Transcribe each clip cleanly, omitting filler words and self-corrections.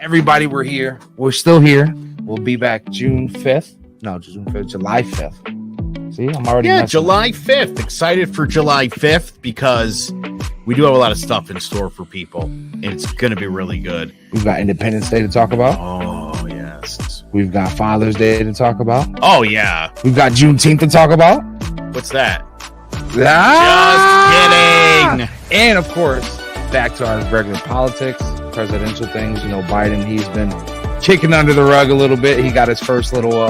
Everybody, we're here. We're still here. We'll be back June 5th. No, June 5th, July 5th. See, I'm already July 5th. Excited for July 5th because we do have a lot of stuff in store for people, and it's going to be really good. We've got Independence Day to talk about. Oh, yes. We've got Father's Day to talk about. Oh, yeah. We've got Juneteenth to talk about. What's that? Just kidding. And, of course, back to our regular politics, presidential things. You know, Biden, he's been kicking under the rug a little bit. He got his first little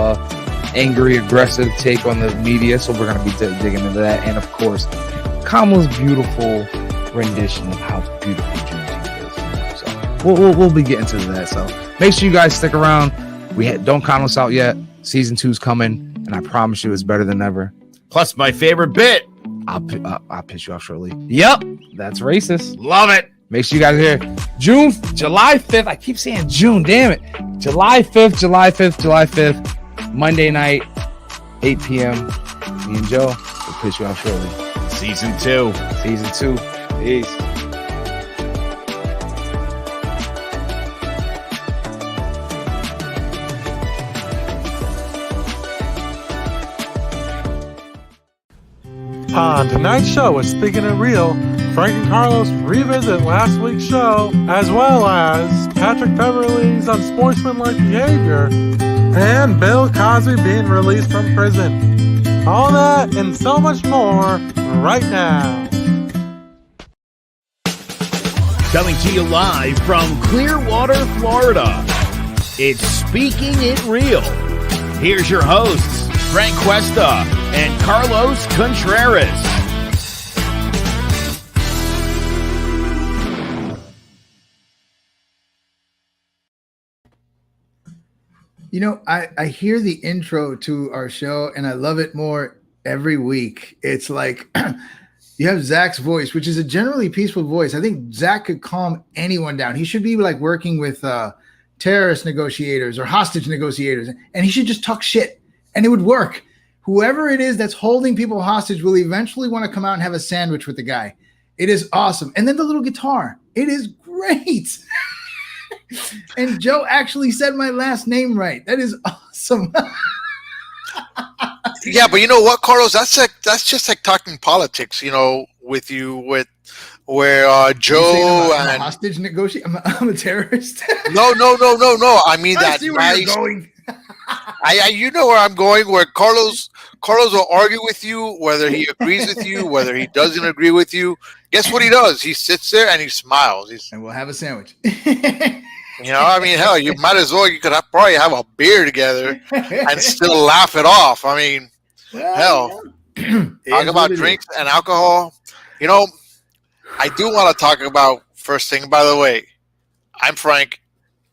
angry, aggressive take on the media, so we're going to be digging into that. And, of course, Kamala's beautiful rendition of how beautiful Juneteenth is. So we'll be getting to that. So make sure you guys stick around. Don't count us out yet. Season 2's coming, and I promise you it's better than ever. Plus, my favorite bit. I'll piss you off shortly. Yep, that's racist. Love it. Make sure you guys are here. July 5th. I keep saying June. Damn it. July 5th. Monday night, 8 p.m. Me and Joe will piss you off shortly. Season 2. Peace. On tonight's show with Speaking It Real, Frank and Carlos revisit last week's show, as well as Patrick Beverly's unsportsmanlike behavior, and Bill Cosby being released from prison. All that and so much more right now. Coming to you live from Clearwater, Florida. It's Speaking It Real. Here's your hosts, Frank Cuesta and Carlos Contreras. You know, I hear the intro to our show and I love it more every week. It's like you have Zach's voice, which is a generally peaceful voice. I think Zach could calm anyone down. He should be like working with terrorist negotiators or hostage negotiators, and he should just talk shit and it would work. Whoever it is that's holding people hostage will eventually want to come out and have a sandwich with the guy. It is awesome. And then the little guitar. It is great. And Joe actually said my last name right. That is awesome. Yeah, but you know what, Carlos? That's just like talking politics, you know, with where Joe I'm and a hostage negotiator. I'm a terrorist. No. I mean I that see where nice. you're going. You know where I'm going. Where Carlos will argue with you, whether he agrees with you, whether he doesn't agree with you. Guess what he does? He sits there and he smiles. And we'll have a sandwich. You know, I mean, hell, you might as well. You could probably have a beer together and still laugh it off. I mean, hell, talk about drinks and alcohol. You know, I do want to talk about first thing. By the way, I'm Frank.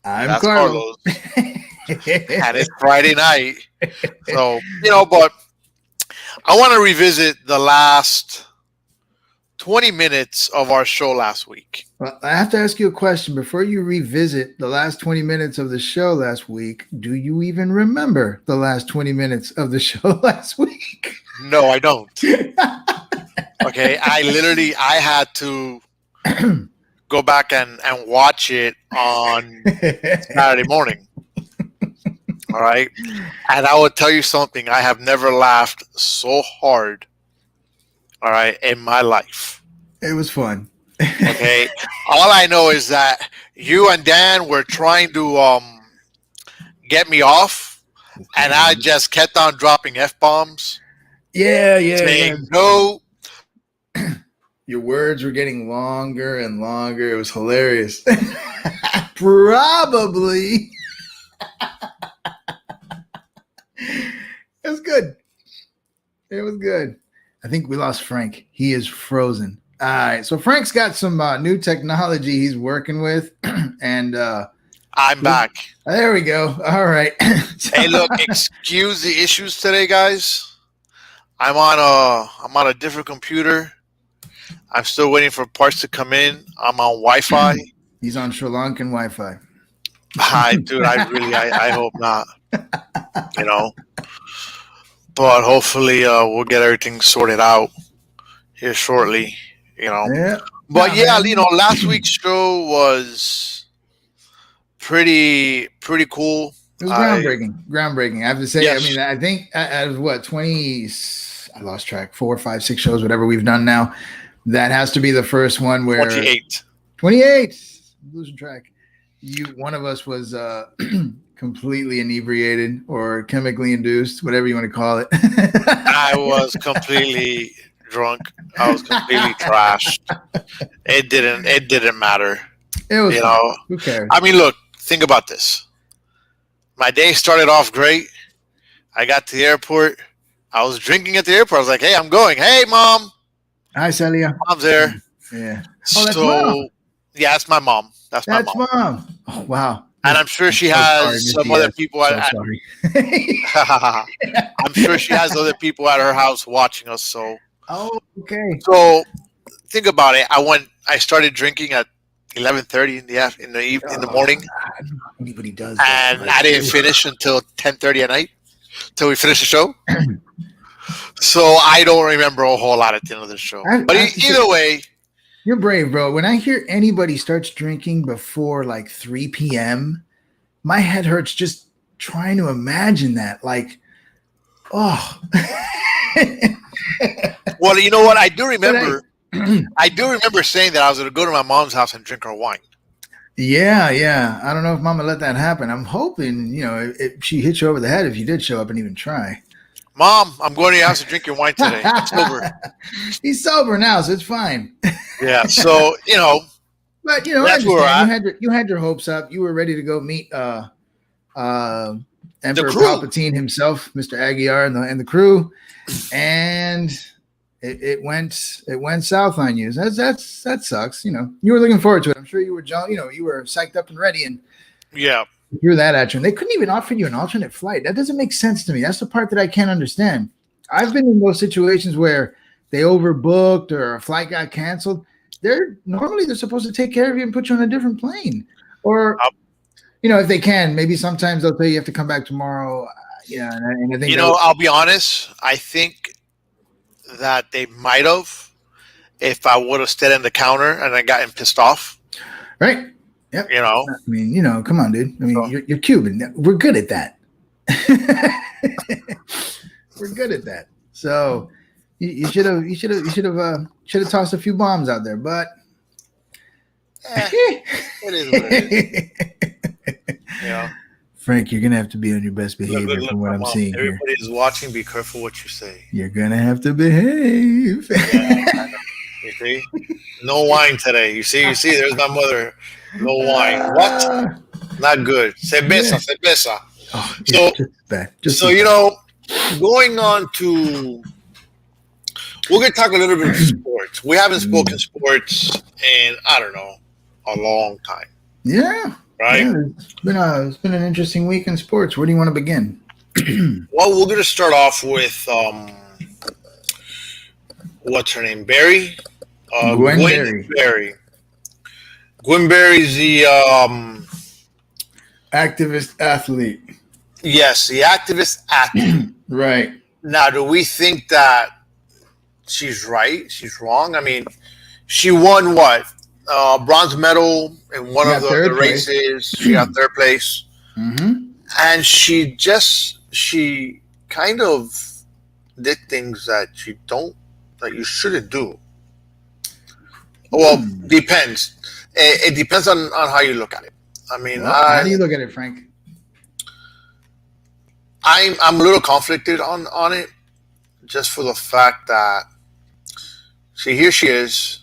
I'm Carlos. And it's Friday night. So, you know, but I want to revisit the last 20 minutes of our show last week. Well, I have to ask you a question. Before you revisit the last 20 minutes of the show last week, do you even remember the last 20 minutes of the show last week? No, I don't. Okay, I had to go back and watch it on Saturday morning. All right. And I will tell you something. I have never laughed so hard, all right, in my life. It was fun. Okay. All I know is that you and Dan were trying to get me off, and I just kept on dropping F-bombs. Yeah. Saying no. Your words were getting longer and longer. It was hilarious. Probably. It was good. It was good. I think we lost Frank. He is frozen. All right. So Frank's got some new technology he's working with. And I'm back. There we go. All right. Hey, look, excuse the issues today, guys. I'm on a different computer. I'm still waiting for parts to come in. I'm on Wi-Fi. He's on Sri Lankan Wi-Fi. I hope not. You know, but hopefully we'll get everything sorted out here shortly. You know, Yeah. But you know, last week's show was pretty cool. It was groundbreaking. I have to say. Yes. I mean, I think out of what 20, I lost track, 4, 5, 6 shows, whatever we've done now. That has to be the first one where 28. 28. I'm losing track. One of us was completely inebriated or chemically induced, whatever you want to call it. I was completely drunk. I was completely trashed. It didn't matter. It was, who cares? I mean, look, think about this. My day started off great. I got to the airport. I was drinking at the airport. I was like, "Hey, I'm going. Hey, Mom." Hi, Celia. Mom's there. Yeah. Oh, that's so, Mom. Yeah, that's my mom. That's my mom. Oh, wow. And I'm sure she has some other people at sorry. I'm sure she has other people at her house watching us. So, okay. So, think about it. I started drinking at 11:30 in the morning. God, anybody does that, and I didn't finish until 10:30 at night, till we finished the show. So I don't remember a whole lot at the end of the show. But either way, you're brave, bro. When I hear anybody starts drinking before like 3 p.m., my head hurts just trying to imagine that. Like, oh. Well, you know what? I do remember. I do remember saying that I was going to go to my mom's house and drink her wine. Yeah. I don't know if Mama let that happen. I'm hoping, if she hit you over the head if you did show up and even try. Mom, I'm going to your house to drink your wine today. I'm sober. He's sober now, so it's fine. Yeah, so, But, that's where you had your hopes up. You were ready to go meet Emperor Palpatine himself, Mr. Aguiar and the crew. And it went south on you. That sucks. You were looking forward to it. I'm sure you were you were psyched up and ready, and threw that at you. And they couldn't even offer you an alternate flight. That doesn't make sense to me. That's the part that I can't understand. I've been in those situations where they overbooked or a flight got canceled. They're supposed to take care of you and put you on a different plane, or if they can, maybe sometimes they'll tell you have to come back tomorrow. And I think I'll be honest. I think that they might have, if I would have stayed in the counter and I gotten pissed off. Right. Yep. I mean, come on, dude. I mean, you're Cuban. We're good at that. We're good at that. So you should have tossed a few bombs out there, but it is what it is. Frank, you're gonna have to be on your best behavior from what I'm seeing here. Everybody is watching. Be careful what you say. You're gonna have to behave. You see, no wine today. You see. There's my mother. No wine. What? Not good. Cerveza. Oh, so just bad. Going on to, we're gonna talk a little bit of sports. We haven't spoken sports in I don't know a long time. Yeah. Right. Yeah, it's been an interesting week in sports. Where do you want to begin? Well, we're gonna start off with what's her name? Barry. Gwen Berry. Gwen Berry's the activist athlete. Yes, the activist athlete. Right. Now, do we think that she's right? She's wrong? I mean, she won what? Bronze medal in one of the races. She got third place. Mm-hmm. And she kind of did things that you shouldn't do. Well, depends. It depends on how you look at it. I mean, how do you look at it, Frank? I'm a little conflicted on it, just for the fact that, see, here she is.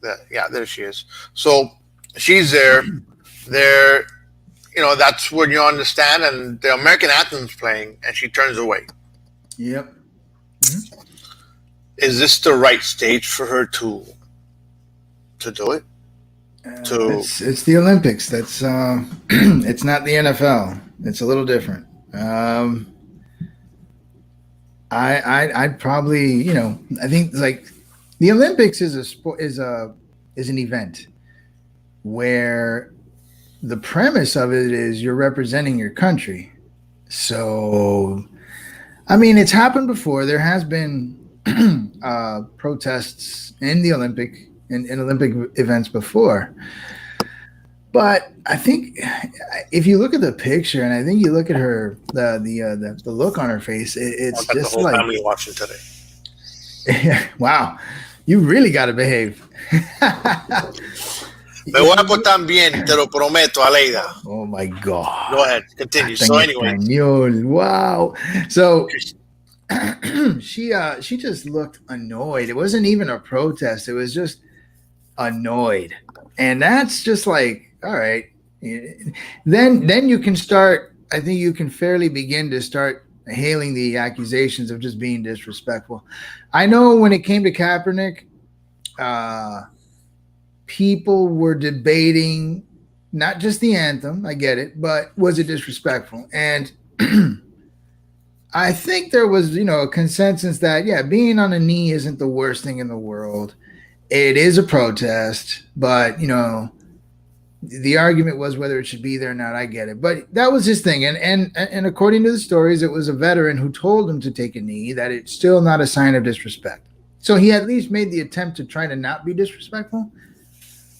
There she is. So she's there. There, that's when you understand. And the American anthem's playing, and she turns away. Yep. Mm-hmm. Is this the right stage for her to do it? It's the Olympics. That's it's not the NFL. It's a little different. I'd probably, I think like the Olympics is an event where the premise of it is you're representing your country. So, I mean, it's happened before. There has been protests in the Olympic events before. But I think if you look at the picture, and I think you look at her, the look on her face, it's I've got just the whole like, family watching today. wow, you really got to behave. Me voy a portar bien, te lo prometo, Aleida. Oh my God. Go ahead, continue. So anyway, wow. So she just looked annoyed. It wasn't even a protest. It was just annoyed. And that's just like, all right. Then you can start, I think you can fairly begin to start hailing the accusations of just being disrespectful. I know when it came to Kaepernick, people were debating not just the anthem, I get it, but was it disrespectful? And I think there was, a consensus that, yeah, being on a knee isn't the worst thing in the world. It is a protest, but, the argument was whether it should be there or not. I get it. But that was his thing. And according to the stories, it was a veteran who told him to take a knee, that it's still not a sign of disrespect. So he at least made the attempt to try to not be disrespectful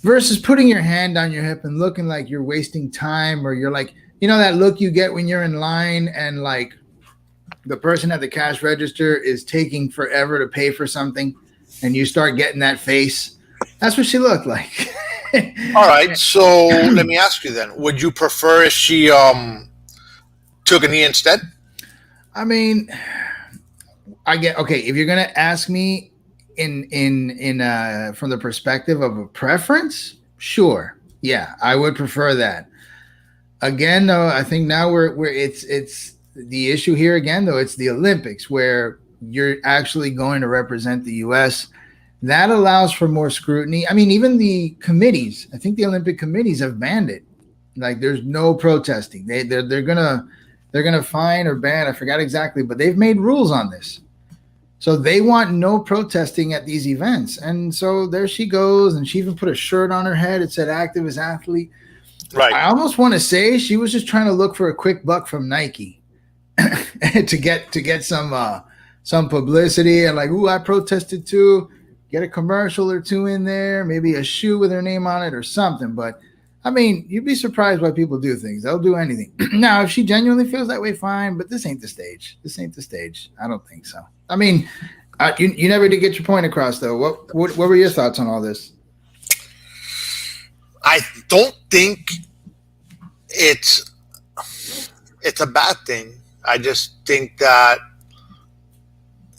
versus putting your hand on your hip and looking like you're wasting time, or you're like, that look you get when you're in line and like the person at the cash register is taking forever to pay for something and you start getting that face. That's what she looked like. All right. So let me ask you then, would you prefer if she took a knee instead? I mean, okay, if you're going to ask me in from the perspective of a preference, sure. Yeah, I would prefer that. Again, though, I think now it's the issue here again, though, it's the Olympics where you're actually going to represent the US. That allows for more scrutiny. I mean, even the committees, I think the Olympic committees have banned it. Like there's no protesting. They're gonna fine or ban, I forgot exactly, but they've made rules on this. So they want no protesting at these events. And so there she goes, and she even put a shirt on her head. It said activist athlete. Right. I almost want to say she was just trying to look for a quick buck from Nike to get some publicity and like, ooh, I protested too. Get a commercial or two in there, maybe a shoe with her name on it or something. But I mean, you'd be surprised why people do things. They'll do anything. Now, if she genuinely feels that way, fine. But this ain't the stage. I don't think so. I mean, you never did get your point across, though. What were your thoughts on all this? I don't think it's a bad thing. I just think that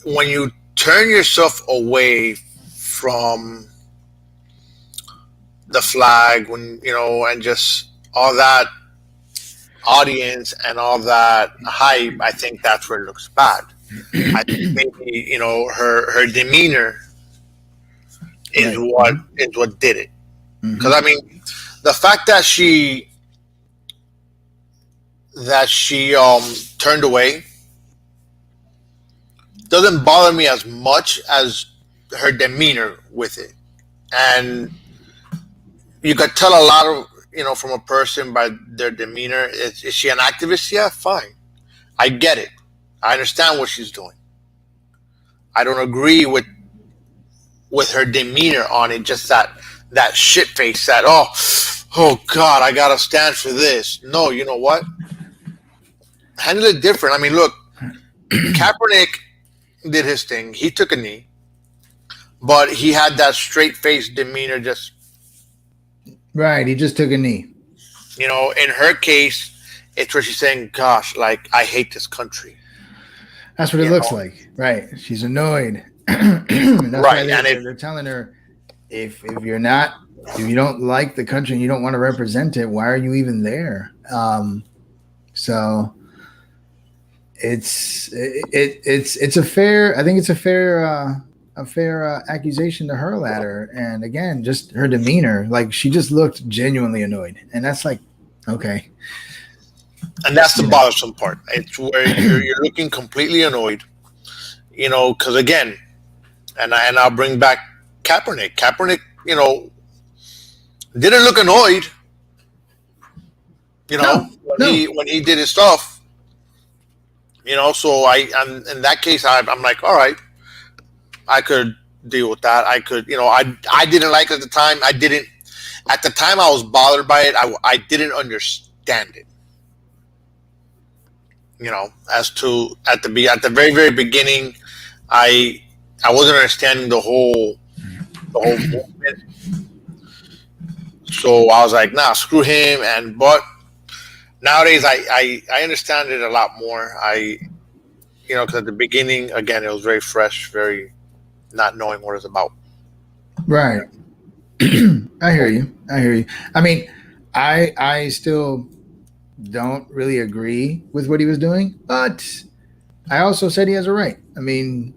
when you turn yourself away from the flag, and just all that audience and all that hype, I think that's where it looks bad. I think maybe her demeanor is what did it. Because I mean, the fact that she turned away doesn't bother me as much as her demeanor with it. And you could tell a lot of, from a person by their demeanor. Is she an activist? Yeah, fine. I get it. I understand what she's doing. I don't agree with her demeanor on it. Just that shit face, that, oh God, I got to stand for this. No, you know what? Handle it different. I mean, look, Kaepernick did his thing. He took a knee, but he had that straight face demeanor. Just right. He just took a knee. In her case, it's where she's saying, "Gosh, like I hate this country." That's what it looks like, right? She's annoyed. That's right, and they're telling her, if you don't like the country and you don't want to represent it, why are you even there? So. It's a fair. I think it's a fair accusation to hurl at her. And again, just her demeanor, like she just looked genuinely annoyed, and that's like, okay. And that's the bothersome part. It's where you're looking completely annoyed, because again, and I'll bring back Kaepernick. Kaepernick, didn't look annoyed. When he did his stuff. So I'm in that case, I'm like, all right, I could deal with that. I could, I didn't like it at the time. I didn't, At the time, I was bothered by it. I didn't understand it. As to at the very very beginning, I wasn't understanding the whole movement. So I was like, nah, screw him. But nowadays I understand it a lot more. Because at the beginning, again, it was very fresh, very not knowing what it's about. Right. I hear you. I mean, I still don't really agree with what he was doing, but I also said he has a right. I mean,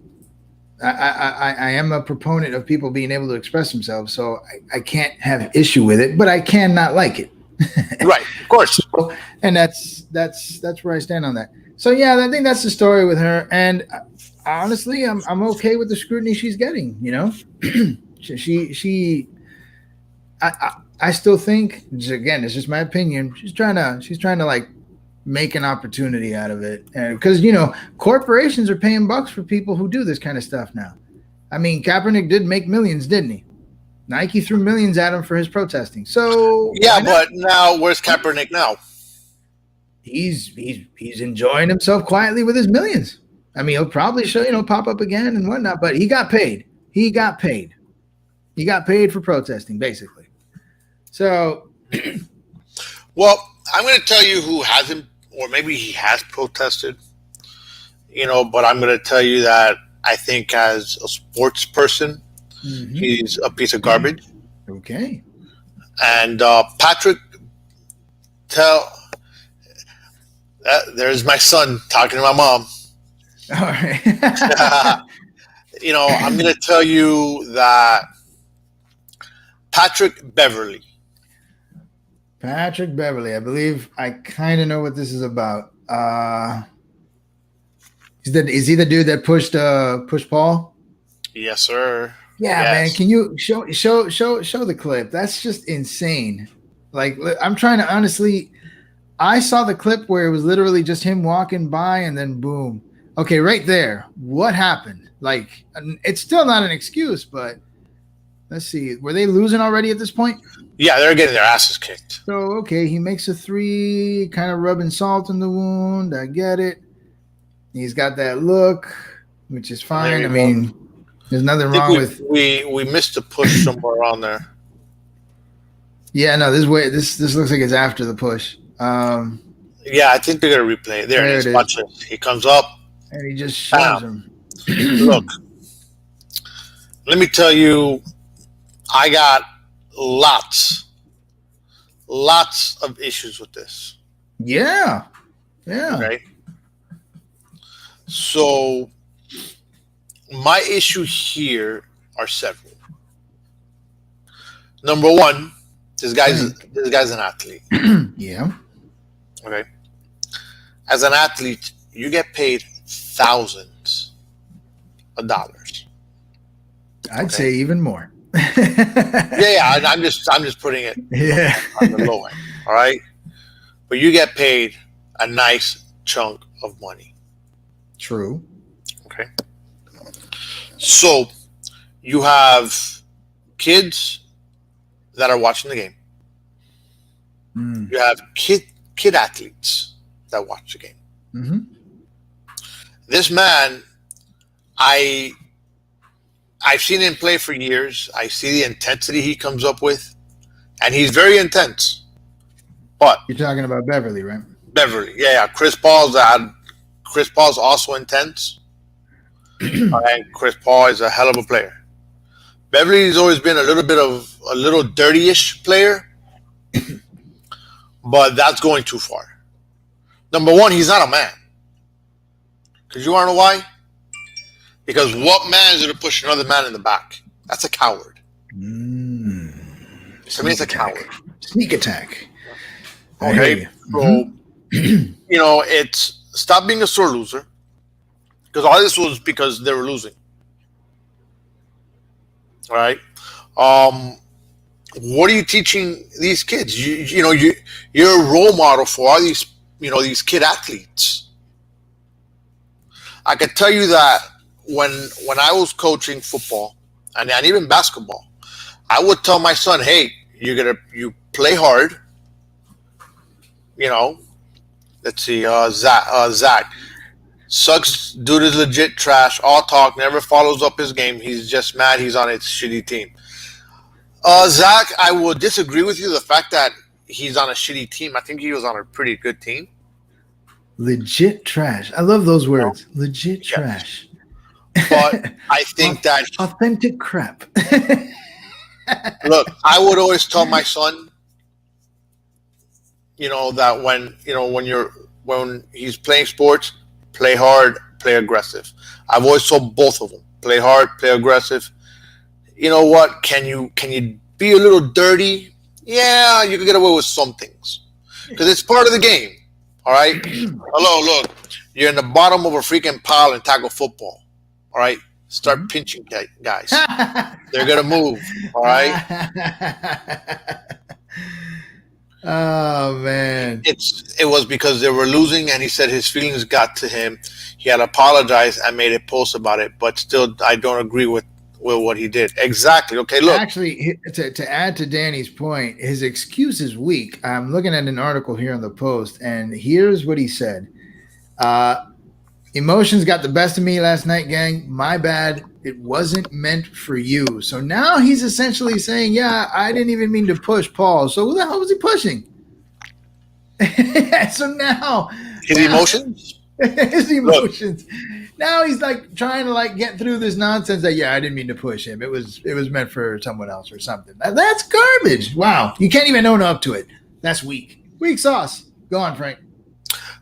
I am a proponent of people being able to express themselves, so I can't have issue with it, but I can not like it. Right, of course. So, and that's where I stand on that. So yeah, I think that's the story with her. And honestly, I'm okay with the scrutiny she's getting. I still think, again, it's just my opinion. She's trying to like make an opportunity out of it, because corporations are paying bucks for people who do this kind of stuff now. I mean, Kaepernick did make millions, didn't he? Nike threw millions at him for his protesting. So yeah, but now where's Kaepernick now? He's enjoying himself quietly with his millions. I mean, he'll probably pop up again and whatnot, but he got paid. He got paid for protesting, basically. So, well, I'm going to tell you who hasn't, or maybe he has protested, but I'm going to tell you that I think as a sports person, he's a piece of garbage. Okay. And Patrick, there's my son talking to my mom. All right. I'm going to tell you that Patrick Beverly, I believe I kind of know what this is about. Is he the dude that pushed Paul? Yes, sir. Yeah, yes. Man. Can you show the clip? That's just insane. Like, I'm trying to honestly. I saw the clip where it was literally just him walking by and then boom. Okay, right there. What happened? Like, it's still not an excuse, but let's see. Were they losing already at this point? Yeah, they're getting their asses kicked. So, okay, he makes a three, kind of rubbing salt in the wound. I get it. He's got that look, which is fine. I mean, there's nothing wrong with. We missed a push somewhere on there. Yeah, no, this looks like it's after the push. Yeah, I think they're gonna replay it. There it is. Watch it. He comes up and he just shoves him. Look, let me tell you, I got lots of issues with this. Yeah. Okay. So my issue here are several. Number one, this guy's an athlete. Yeah. Okay. As an athlete, you get paid thousands of dollars. I'd say even more. Yeah. I'm just putting it on the low end. All right. But you get paid a nice chunk of money. True. Okay. So you have kids that are watching the game. You have kid athletes that watch the game. Mm-hmm. This man, I've seen him play for years. I see the intensity he comes up with, and he's very intense. But you're talking about Beverly, right? Beverly, yeah. Chris Paul's also intense, and Chris Paul is a hell of a player. Beverly's always been a little dirty-ish player, but that's going too far. Number one, he's not a man. Because you want to know why? Because what man is going to push another man in the back? That's a coward. To me, it's a coward. Sneak attack. Okay? So, it's stop being a sore loser. Because all this was because they were losing. All right? What are you teaching these kids? You're a role model for all these, these kid athletes. I could tell you that when I was coaching football and even basketball, I would tell my son, hey, you play hard. You know, let's see, Zach. Sucks, dude is legit trash. All talk, never follows up his game. He's just mad he's on a shitty team. Zach, I will disagree with you. The fact that he's on a shitty team, I think he was on a pretty good team. Legit trash. I love those words. Legit trash. But I think that authentic crap. Look, I would always tell my son, that when he's playing sports, play hard, play aggressive. I've always told both of them, play hard, play aggressive. You know what? Can you be a little dirty? Yeah, you can get away with some things because it's part of the game. All right. Hello, look, you're in the bottom of a freaking pile in tackle football. All right, start pinching guys. They're gonna move. All right. Oh man, it was because they were losing, and he said his feelings got to him. He had apologized and made a post about it, but still, I don't agree with what he did. Exactly. Okay, look. Actually, to add to Danny's point, his excuse is weak. I'm looking at an article here on the Post, and here's what he said. Emotions got the best of me last night, gang. My bad. It wasn't meant for you. So now he's essentially saying, yeah, I didn't even mean to push Paul. So who the hell was he pushing? So now his emotions? His emotions. Look. Now he's like trying to get through this nonsense that, yeah, I didn't mean to push him. It was meant for someone else or something. That's garbage. Wow. You can't even own up to it. That's weak. Weak sauce. Go on, Frank.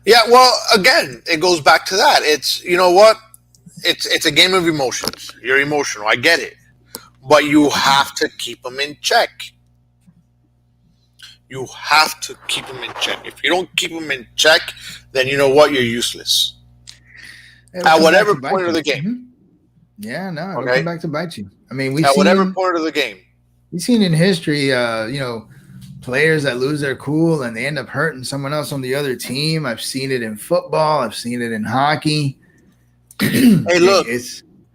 Yeah, well, again, it goes back to that. It's, you know what? It's a game of emotions. You're emotional. I get it. But you have to keep them in check. You have to keep them in check. If you don't keep them in check, then you know what? You're useless. At whatever point of the game. Mm-hmm. Yeah, no, it'll come back to bite you. I mean, at whatever point of the game. We've seen in history, players that lose their cool and they end up hurting someone else on the other team. I've seen it in football. I've seen it in hockey. Hey, look,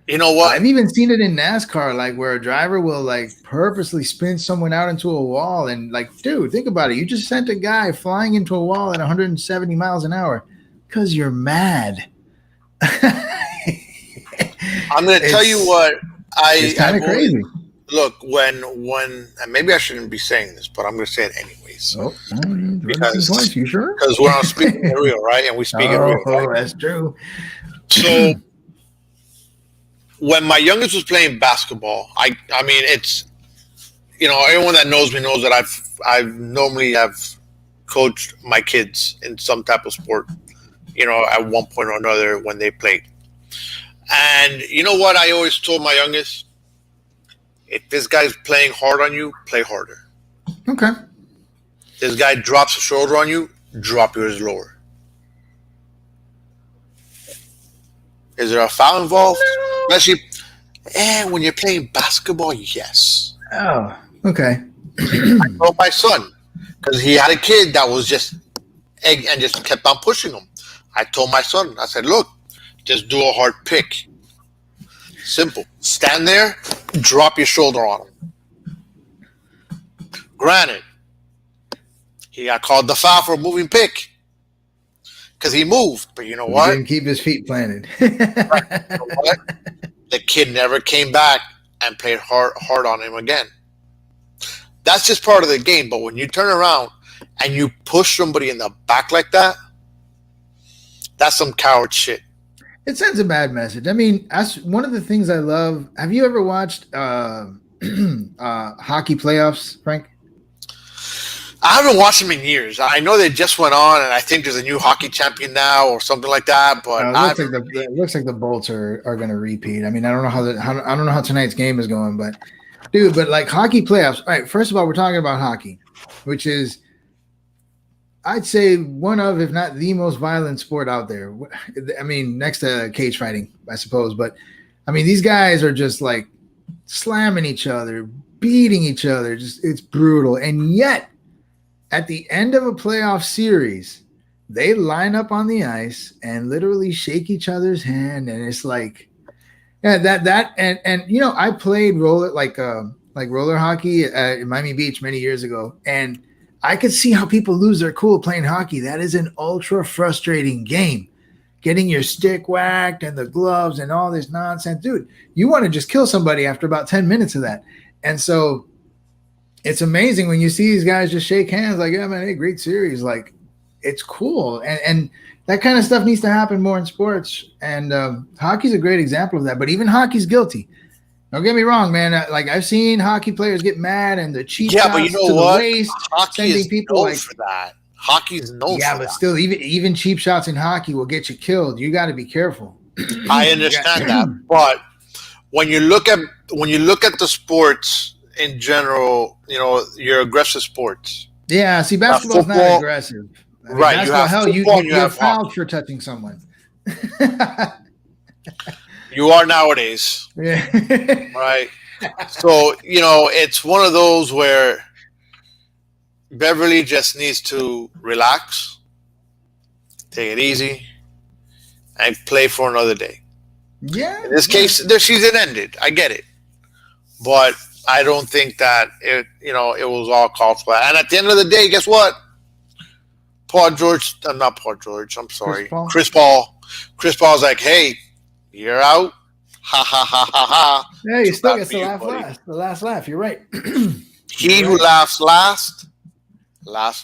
you know what? I've even seen it in NASCAR, where a driver will purposely spin someone out into a wall. And dude, think about it. You just sent a guy flying into a wall at 170 miles an hour because you're mad. I'm going to tell you what it's kind of crazy. Look, when and maybe I shouldn't be saying this, but I'm going to say it anyways. Oh, because you sure? Because we're on speaking it real, right? And we speak it real. Right? Oh, that's true. So when my youngest was playing basketball, I mean, it's, everyone that knows me knows that I've normally have coached my kids in some type of sport, at one point or another when they played. And you know what I always told my youngest? If this guy's playing hard on you, play harder. Okay. This guy drops a shoulder on you, drop yours lower. Is there a foul involved? No. Especially when you're playing basketball, yes. Oh, okay. I told my son, because he had a kid that was just and just kept on pushing him. I told my son, I said, look, just do a hard pick. Simple. Stand there, drop your shoulder on him. Granted, he got called the foul for a moving pick because he moved. But you know what? He didn't keep his feet planted. Right. You know what? The kid never came back and played hard on him again. That's just part of the game. But when you turn around and you push somebody in the back like that, that's some coward shit. It sends a bad message. I mean, that's one of the things I love. Have you ever watched hockey playoffs, Frank? I haven't watched them in years. I know they just went on, and I think there's a new hockey champion now or something like that. But it looks like the Bolts are going to repeat. I mean, I don't know how tonight's game is going, but dude, hockey playoffs. All right, first of all, we're talking about hockey, which is, I'd say, one of, if not the most violent sport out there. I mean, next to cage fighting, I suppose. But, I mean, these guys are just slamming each other, beating each other. It's brutal. And yet, at the end of a playoff series, they line up on the ice and literally shake each other's hand. And it's I played like roller hockey at Miami Beach many years ago, and I could see how people lose their cool playing hockey. That is an ultra frustrating game. Getting your stick whacked and the gloves and all this nonsense. Dude, you want to just kill somebody after about 10 minutes of that. And so it's amazing when you see these guys just shake hands like, yeah, man, hey, great series. Like, it's cool. And that kind of stuff needs to happen more in sports. And hockey's a great example of that. But even hockey's guilty. Don't get me wrong, man. Like, I've seen hockey players get mad and the cheap shots but you know to what? the waist. Hockey is people known like, for that. Hockey's known yeah, for but that. still, even cheap shots in hockey will get you killed. You got to be careful. I understand that, but when you look at the sports in general, you know, your aggressive sports. Yeah, see, basketball's not aggressive. I mean, Right, you have football, you're fouled for touching someone. You are nowadays. Yeah. Right. So, you know, it's one of those where Beverly just needs to relax, take it easy, and play for another day. Yeah. In this case, their season ended. I get it. But I don't think that it was all called for that. And at the end of the day, guess what? Not Paul George, I'm sorry. Chris Paul. Chris Paul's like, hey, you're out. Ha ha ha ha ha. Yeah, you still get the last laugh. You're right. Who laughs last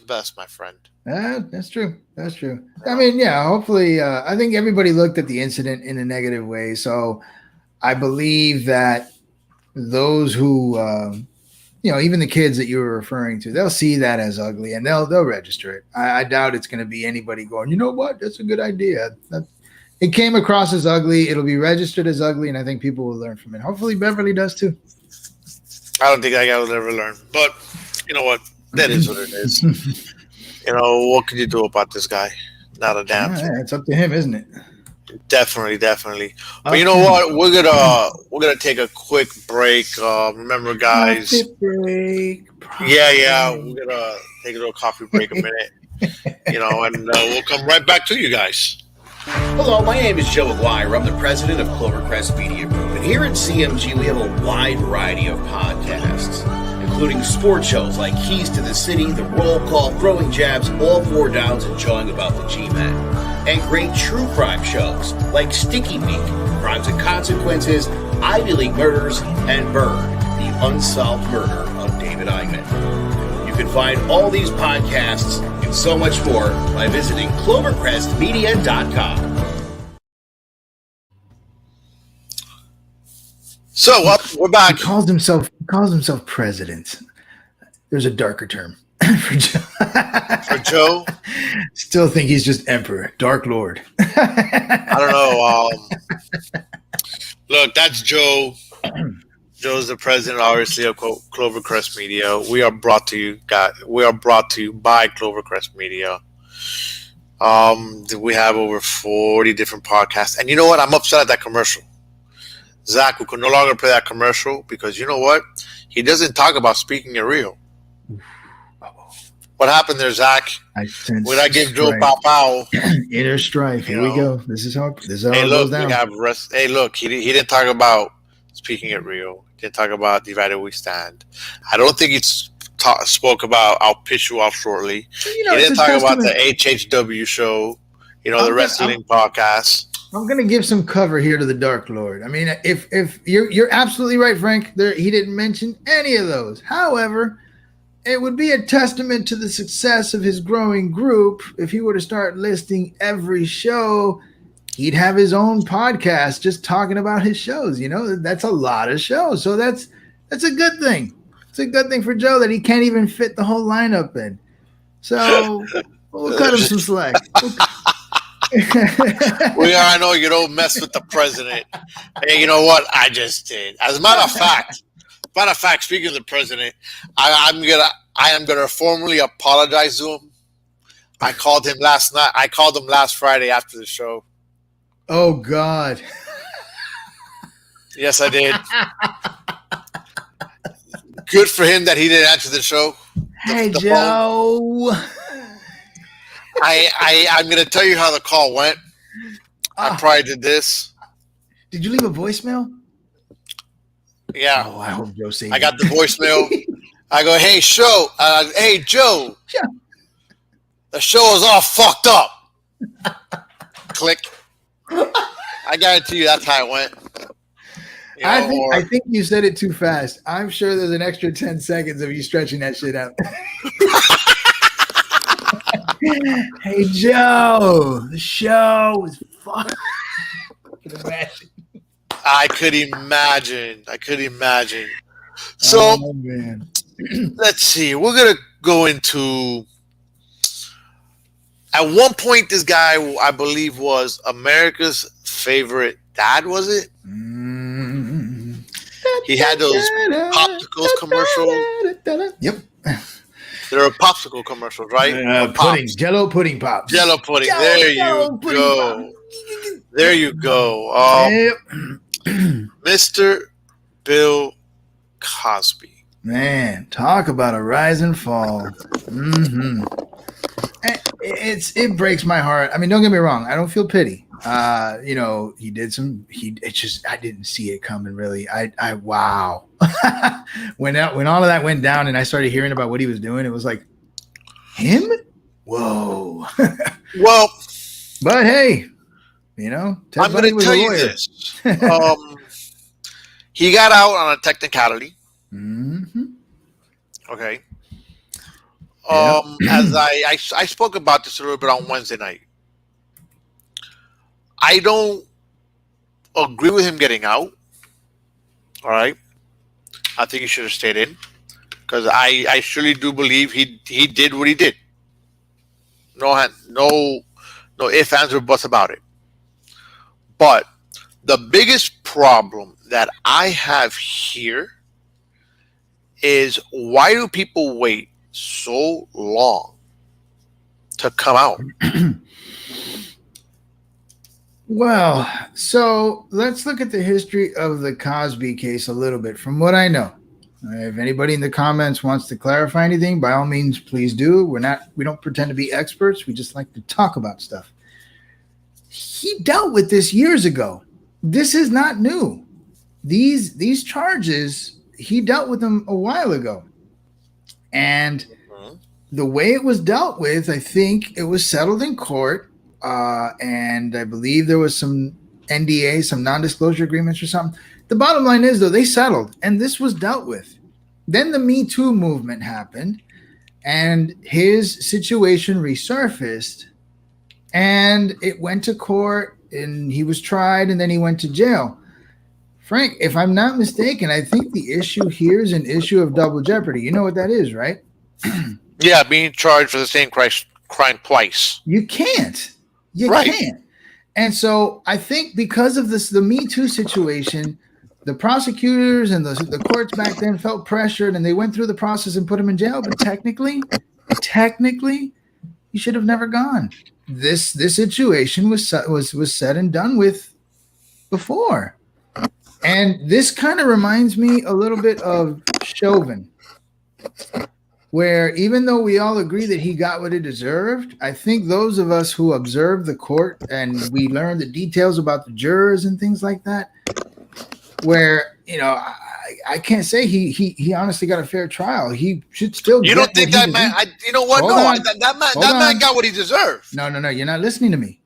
best, my friend. That's true. That's true. I mean, yeah, hopefully, I think everybody looked at the incident in a negative way. So I believe that those who, even the kids that you were referring to, they'll see that as ugly and they'll register it. I doubt it's going to be anybody going, you know what? That's a good idea. It came across as ugly. It'll be registered as ugly, and I think people will learn from it. Hopefully Beverly does too. I don't think that guy will ever learn. But you know what? That is what it is. You know, what can you do about this guy? Not a damn thing. Yeah, it's up to him, isn't it? Definitely. But you know what? We're gonna take a quick break. Remember, guys. Break. Yeah. We're gonna take a little coffee break a minute. And we'll come right back to you guys. Hello, my name is Joe Aguirre. I'm the president of Clovercrest Media Group. And here at CMG, we have a wide variety of podcasts, including sports shows like Keys to the City, The Roll Call, Throwing Jabs, All Four Downs, and Jawing About the G-Men. And great true crime shows like Sticky Week, Crimes and Consequences, Ivy League Murders, and Bird, the unsolved murder of David Eichmann. You can find all these podcasts and so much more by visiting clovercrestmedia.com. So we're back. He calls himself president. There's a darker term for Joe. For Joe? Still think he's just emperor, dark lord. I don't know. Look, that's Joe. Joe's the president, obviously, of Clovercrest Media. We are brought to you by Clovercrest Media. We have over 40 different podcasts. And you know what? I'm upset at that commercial. Zach, we could no longer play that commercial because you know what? He doesn't talk about speaking it real. What happened there, Zach? When I give Joe pow? Inner strife. Here we go. This is how it goes down. Hey, look, he didn't talk about speaking it real. He didn't talk about divided we stand. I don't think he spoke about I'll pitch you off shortly. He didn't talk about the HHW show, the wrestling podcast. I'm going to give some cover here to the Dark Lord. I mean, if you're absolutely right, Frank, he didn't mention any of those. However, it would be a testament to the success of his growing group if he were to start listing every show. He'd have his own podcast just talking about his shows. That's a lot of shows. So that's a good thing. It's a good thing for Joe that he can't even fit the whole lineup in. So we'll cut him some slack. I know you don't mess with the president. Hey, you know what? I just did. As a matter of fact, speaking of the president, I am gonna formally apologize to him. I called him last night. I called him last Friday after the show. Oh God. Yes, I did. Good for him that he didn't answer the show. Hey, Joe. I'm going to tell you how the call went. I probably did this. Did you leave a voicemail? Yeah. Oh, I hope Joe sees I got the voicemail. I go, hey, hey, Joe. Yeah. The show is all fucked up. Click. I guarantee you that's how it went. You know, I think you said it too fast. I'm sure there's an extra 10 seconds of you stretching that shit out. Hey, Joe, the show is fun. I could imagine. So, oh, man. Let's see. We're going to go into. At one point, this guy, I believe, was America's favorite dad, was it? He had those popsicles commercials. Yep. There are popsicle commercial, right? Pudding, Jello pudding pops. Jello pudding. There you go. There you go. Mr. Bill Cosby. Man, talk about a rise and fall. Mm-hmm. It breaks my heart. I mean, don't get me wrong. I don't feel pity. You know, he did some. It's just I didn't see it coming. Really, wow. when all of that went down, and I started hearing about what he was doing, it was like him. Whoa. Well, but hey, you know, I'm going to tell you this. He got out on a technicality. Mm-hmm. Okay. As I spoke about this a little bit on Wednesday night. I don't agree with him getting out. All right. I think he should have stayed in because I surely do believe he did what he did. No ifs, ands, or buts about it. But the biggest problem that I have here is why do people wait so long to come out? Well, so let's look at the history of the Cosby case a little bit from what I know. If anybody in the comments wants to clarify anything, by all means, please do. We don't pretend to be experts. We just like to talk about stuff. He dealt with this years ago. This is not new. These charges, he dealt with them a while ago. And the way it was dealt with, I think it was settled in court. And I believe there was some NDA, some non-disclosure agreements or something. The bottom line is, though, they settled, and this was dealt with. Then the Me Too movement happened, and his situation resurfaced, and it went to court, and he was tried, and then he went to jail. Frank, if I'm not mistaken, I think the issue here is an issue of double jeopardy. You know what that is, right? Yeah, being charged for the same crime twice. You can't. You can't. And so I think because of the Me Too situation, the prosecutors and the courts back then felt pressured, and they went through the process and put him in jail. But technically, he should have never gone. This situation was said and done with before. And this kind of reminds me a little bit of Chauvin, where even though we all agree that he got what he deserved, I think those of us who observed the court and we learned the details about the jurors and things like that, where, you know, I can't say he honestly got a fair trial. He should still get. You don't think that man? You know what? That man got what he deserved. No. You're not listening to me.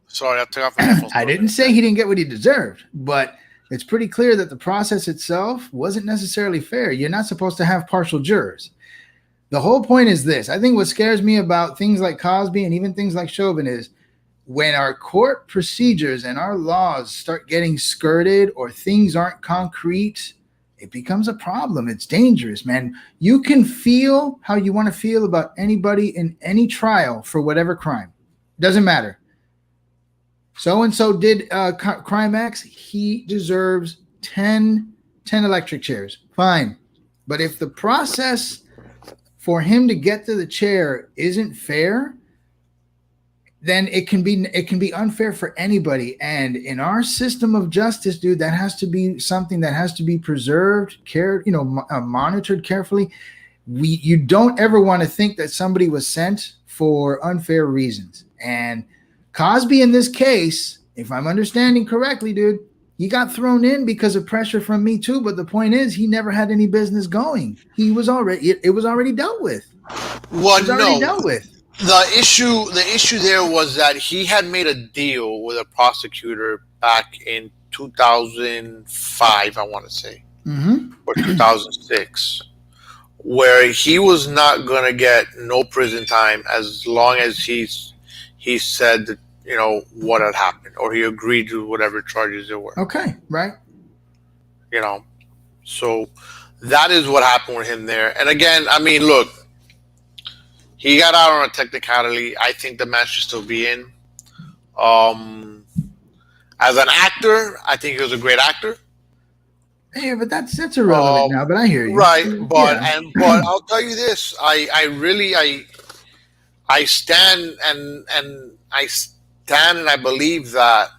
Sorry, I took off my headphones. I didn't say he didn't get what he deserved, but it's pretty clear that the process itself wasn't necessarily fair. You're not supposed to have partial jurors. The whole point is this. I think what scares me about things like Cosby and even things like Chauvin is when our court procedures and our laws start getting skirted or things aren't concrete, it becomes a problem. It's dangerous, man. You can feel how you want to feel about anybody in any trial for whatever crime. Doesn't matter. So-and-so did crime X. He deserves 10 electric chairs. Fine. But if the process for him to get to the chair isn't fair, then it can be unfair for anybody. And in our system of justice, dude, that has to be something that has to be preserved, monitored carefully. You don't ever want to think that somebody was sent for unfair reasons. And Cosby in this case, if I'm understanding correctly, dude, He got thrown in because of pressure from Me Too, but the point is, he never had any business going. It was already dealt with. Well, no. Dealt with. The issue there was that he had made a deal with a prosecutor back in 2005, I want to say, or 2006, where he was not going to get no prison time as long as he said that, what had happened, or he agreed to whatever charges there were. Okay, right. So that is what happened with him there. And again, I mean, look, he got out on a technicality. I think the man should still be in. As an actor, I think he was a great actor. Yeah, but that's irrelevant now. But I hear you. Right, but I'll tell you this: I stand and I believe that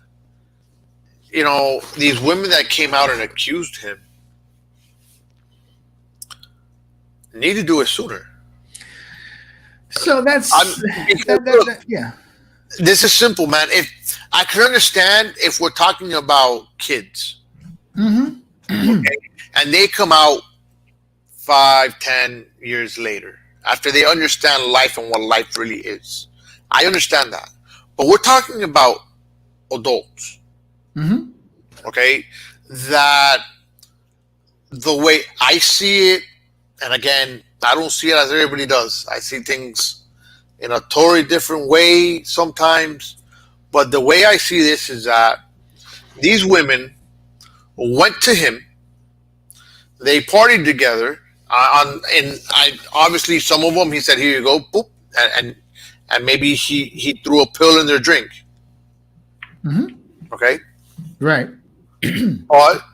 these women that came out and accused him need to do it sooner. So that's yeah. This is simple, man. If I can understand if we're talking about kids, okay, and they come out 5-10 years later after they understand life and what life really is, I understand that. But we're talking about adults, okay? That the way I see it, and again, I don't see it as everybody does. I see things in a totally different way sometimes. But the way I see this is that these women went to him. They partied together. Obviously some of them, he said, "Here you go," boop, and maybe he threw a pill in their drink. Okay, right. But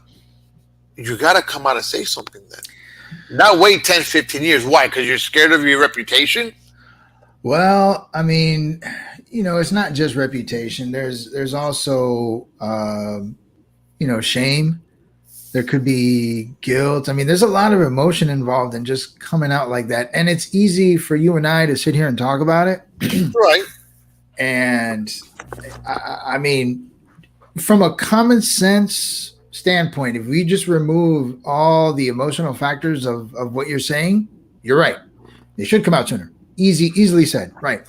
you got to come out and say something then. Not wait 10-15 years. Why? Because you're scared of your reputation? Well, I mean, it's not just reputation. There's also, shame. There could be guilt. I mean, there's a lot of emotion involved in just coming out like that. And it's easy for you and I to sit here and talk about it. Right. And I mean, from a common sense standpoint, if we just remove all the emotional factors of what you're saying, you're right. They should come out sooner. Easily said, right?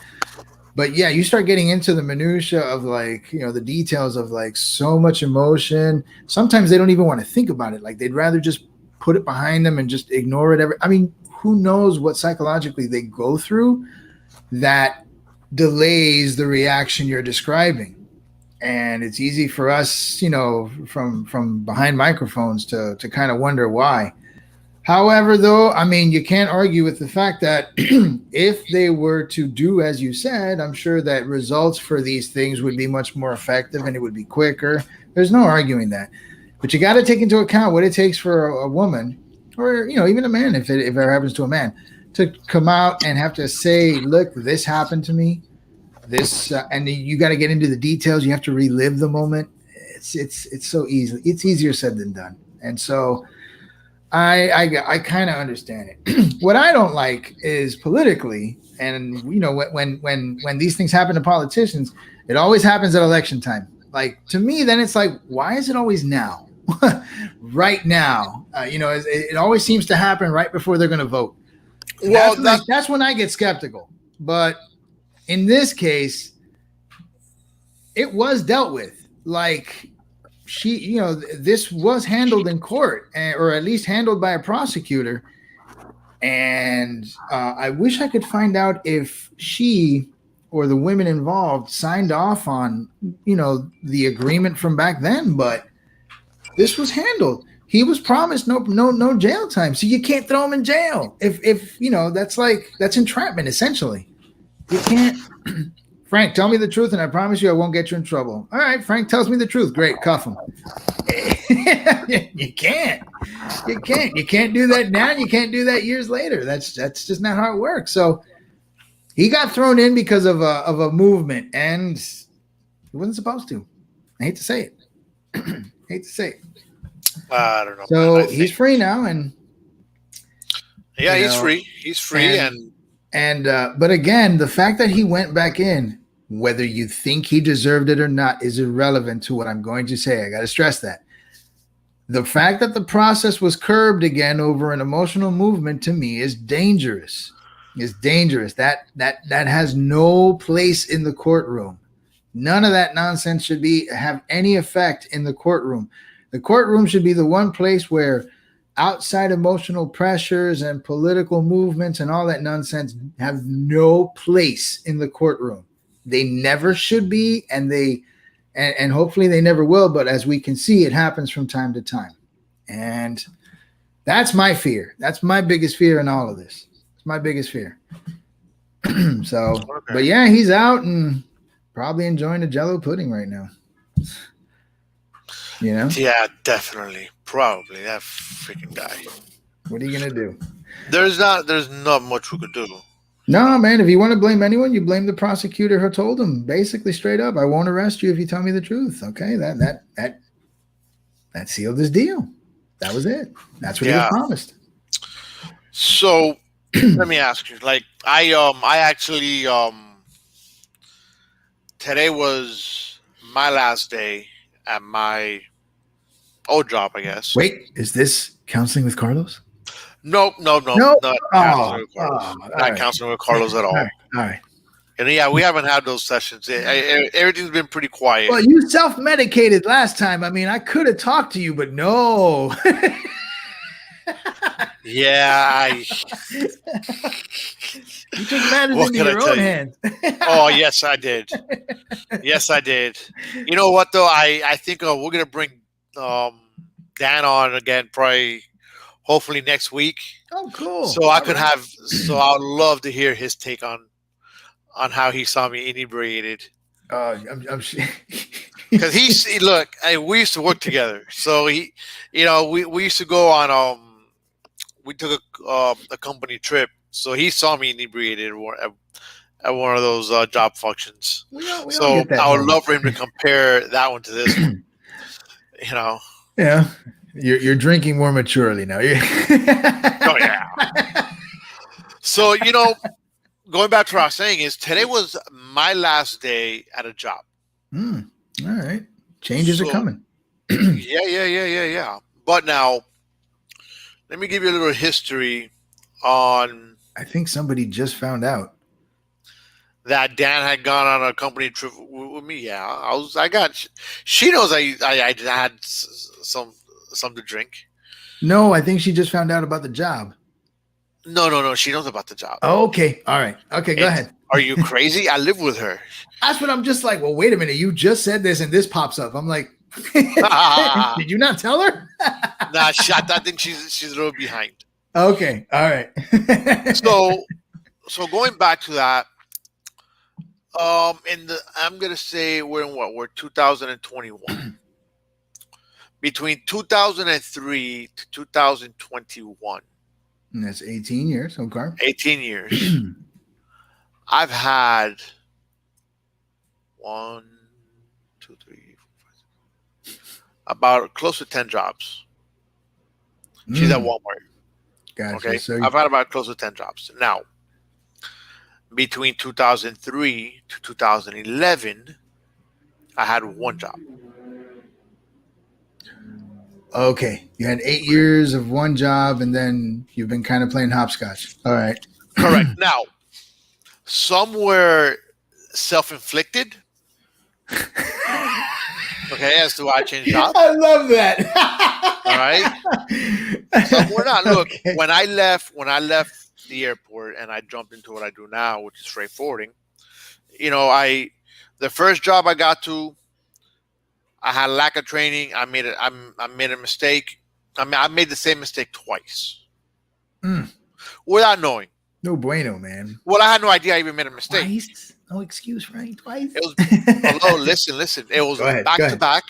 But yeah, you start getting into the minutia of the details of so much emotion. Sometimes they don't even want to think about it. Like they'd rather just put it behind them and just ignore it. I mean, who knows what psychologically they go through that delays the reaction you're describing. And it's easy for us, from behind microphones to kind of wonder why. However, though, I mean, you can't argue with the fact that if they were to do as you said, I'm sure that results for these things would be much more effective and it would be quicker. There's no arguing that. But you got to take into account what it takes for a woman or, even a man, if it ever happens to a man, to come out and have to say, look, this happened to me. This and you got to get into the details. You have to relive the moment. It's so easy. It's easier said than done. And so I kind of understand it. What I don't like is politically, and when these things happen to politicians, it always happens at election time. Like to me, then it's like, why is it always now? Right now, it always seems to happen right before they're going to vote. Well, that's when I get skeptical. But in this case, it was dealt with. Like this was handled in court, or at least handled by a prosecutor. And I wish I could find out if she or the women involved signed off on, the agreement from back then. But this was handled. He was promised no jail time, so you can't throw him in jail. If that's entrapment essentially. You can't. Frank, tell me the truth, and I promise you I won't get you in trouble. All right, Frank tells me the truth. Great, cuff him. You can't. You can't do that now. You can't do that years later. That's just not how it works. So he got thrown in because of a movement, and he wasn't supposed to. I hate to say it. I don't know. So he's free now, and he's free. He's free, and but again, the fact that he went back in Whether you think he deserved it or not is irrelevant to what I'm going to say. I got to stress that. The fact that the process was curbed again over an emotional movement to me is dangerous. Is dangerous. That has no place in the courtroom. None of that nonsense should have any effect in the courtroom. The courtroom should be the one place where outside emotional pressures and political movements and all that nonsense have no place in the courtroom. They never should be, and hopefully they never will. But as we can see, it happens from time to time. And that's my fear. That's my biggest fear in all of this. It's my biggest fear. But yeah, he's out and probably enjoying a Jell-O pudding right now. You know? Yeah, definitely. Probably that freaking guy. What are you gonna do? There's not much we could do. No, man. If you want to blame anyone, you blame the prosecutor who told him basically straight up, "I won't arrest you if you tell me the truth." Okay, that sealed his deal. That was it. That's what he was promised. So let me ask you. Like I actually today was my last day at my old job, I guess. Wait, is this counseling with Carlos? Nope. Not counseling with Carlos. Not counseling with Carlos at all. All right. And yeah, we haven't had those sessions. Everything's been pretty quiet. Well, you self-medicated last time. I mean, I could have talked to you, but no. Yeah, you took matters into your own hands. Oh, yes, I did. Yes, I did. You know what, though? I think we're going to bring Dan on again, probably, hopefully next week. Oh, cool. So I could have, so I would love to hear his take on how he saw me inebriated. I'm sure. Because we used to work together. So we used to go on, we took a company trip. So he saw me inebriated at one of those job functions. We so I would love for him to compare that one to this one. You know. Yeah. You're drinking more maturely now. Oh yeah. So going back to what I was saying is today was my last day at a job. All right. Changes are coming. Yeah. But now, let me give you a little history on. I think somebody just found out that Dan had gone on a company trip with me. Yeah, she knows I had some to drink. No, I think she just found out about the job. No. She knows about the job. Oh, okay. All right. Okay, go ahead. Are you crazy? I live with her. That's what I'm just like, well, wait a minute. You just said this and this pops up. I'm like, did you not tell her? Nah, I think she's a little behind. Okay. All right. So going back to that, I'm going to say we're 2021. Between 2003 to 2021. And that's 18 years. Okay. 18 years. I've had 1, 2, 3, 4, 5, about close to 10 jobs. She's at Walmart. Gotcha. Okay. So I've had about close to 10 jobs. Now, between 2003 to 2011, I had one job. Okay. You had 8 years of one job, and then you've been kind of playing hopscotch. All right. Correct. Now, some were self-inflicted. Okay, as to why I changed jobs. I love that. All right. Some were not. Look, when I left the airport and I jumped into what I do now, which is freight forwarding, the first job I got to, I had a lack of training. I made a mistake. I made the same mistake twice without knowing. No bueno, man. Well, I had no idea I even made a mistake. Twice? No excuse, right? Twice? It was. Hello, listen. It was back to back.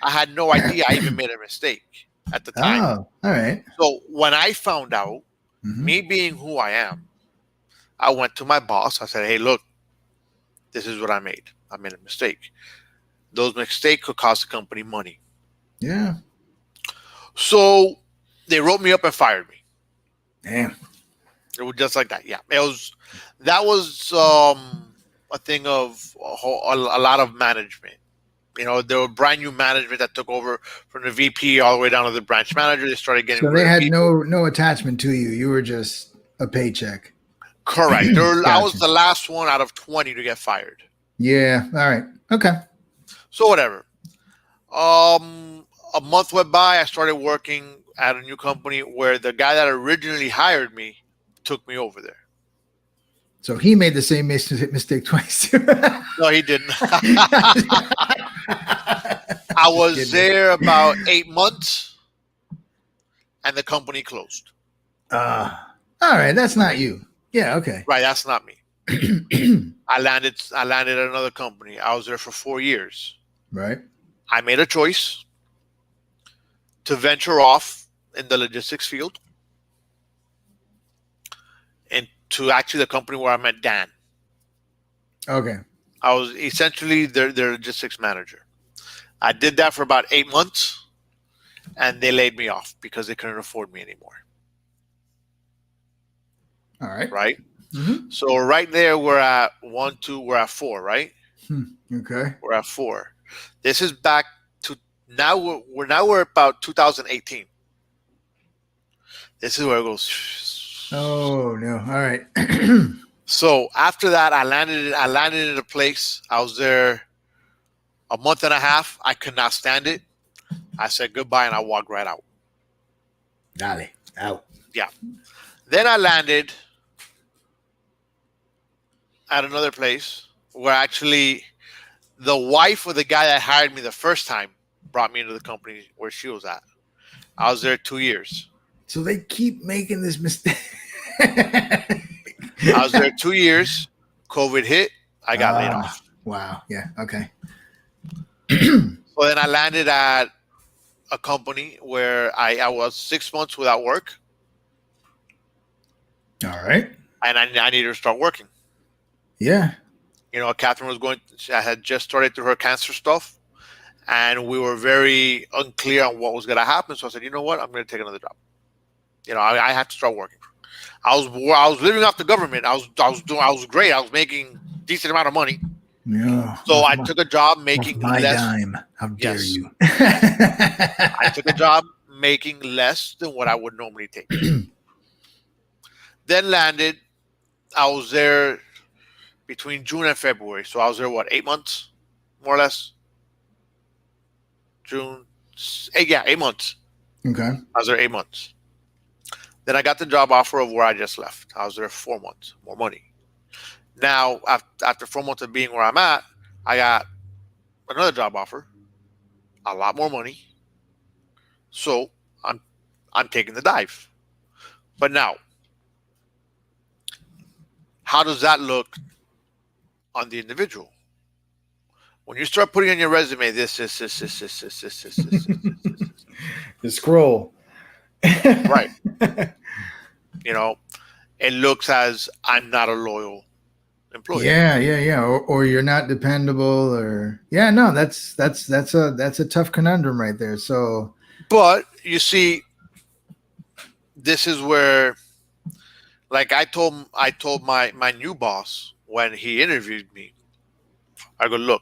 I had no idea I even made a mistake at the time. Oh, all right. So when I found out, me being who I am, I went to my boss. I said, "Hey, look, this is what I made. I made a mistake. Those mistakes could cost the company money." Yeah. So they wrote me up and fired me. Damn. It was just like that. Yeah. That was a thing of a lot of management. There were brand new management that took over from the VP all the way down to the branch manager. They started getting So they rid of had people. no attachment to you. You were just a paycheck. Correct. I was Gotcha. the last one out of 20 to get fired. Yeah. All right. Okay. So whatever. A month went by. I started working at a new company where the guy that originally hired me took me over there. So he made the same mistake twice. No, he didn't. I was there about 8 months, and the company closed. All right. That's not you. Yeah. Okay. Right, that's not me. I landed at another company. I was there for 4 years. Right. I made a choice to venture off in the logistics field, and to actually the company where I met Dan. Okay. I was essentially their logistics manager. I did that for about 8 months, and they laid me off because they couldn't afford me anymore. All right. Right? Mm-hmm. So right there, we're at 1, 2, we're at 4, right? Okay. We're at 4. This is back to now. We're about 2018. This is where it goes. Oh no! All right. So after that, I landed in a place. I was there a month and a half. I could not stand it. I said goodbye and I walked right out. Dale, out. Yeah. Then I landed at another place where actually the wife of the guy that hired me the first time brought me into the company where she was at. I was there 2 years. So they keep making this mistake. I was there 2 years. COVID hit. I got laid off. Wow. Yeah. Okay. So then I landed at a company where I was 6 months without work. All right. And I needed to start working. Yeah. Catherine I had just started through her cancer stuff, and we were very unclear on what was going to happen. So I said, you know what? I'm going to take another job. I had to start working. I was living off the government. I was great. I was making decent amount of money. Yeah. So I took a job making my less. dime. How dare Yes. you? I took a job making less than what I would normally take. Then landed. I was there between June and February. So I was there, 8 months, more or less? June, 8 months. Okay. I was there 8 months. Then I got the job offer of where I just left. I was there 4 months, more money. Now, after 4 months of being where I'm at, I got another job offer, a lot more money. So I'm taking the dive. But now, how does that look on the individual? When you start putting on your resume, this. The scroll. Right. It looks as I'm not a loyal employee. Yeah. Or you're not dependable, or no, that's a tough conundrum right there. So, but you see, this is where, like I told my new boss when he interviewed me, I go, look,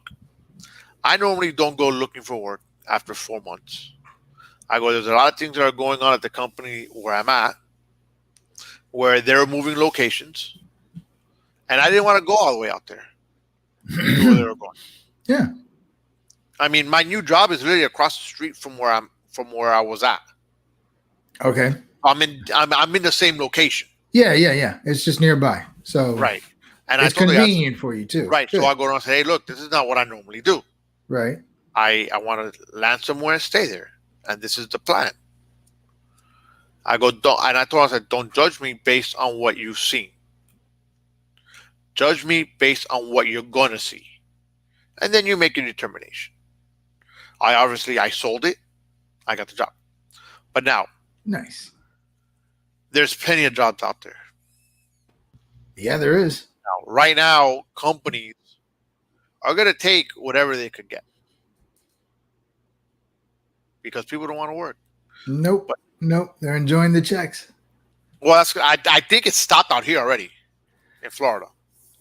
I normally don't go looking for work after 4 months. I go, there's a lot of things that are going on at the company where I'm at, where they're moving locations, and I didn't want to go all the way out there to where they were going. Yeah. I mean, my new job is literally across the street from where I was at. Okay. I'm in the same location. Yeah. It's just nearby. So Right. And it's convenient for you too. Right. Good. So I go around and say, hey, look, this is not what I normally do. Right. I want to land somewhere and stay there. And this is the plan. I told him, I said, don't judge me based on what you've seen. Judge me based on what you're going to see. And then you make your determination. I sold it. I got the job. But now, Nice. there's plenty of jobs out there. Yeah, there is. Now, right now, companies are going to take whatever they could get because people don't want to work. Nope. They're enjoying the checks. Well, I think it's stopped out here already in Florida.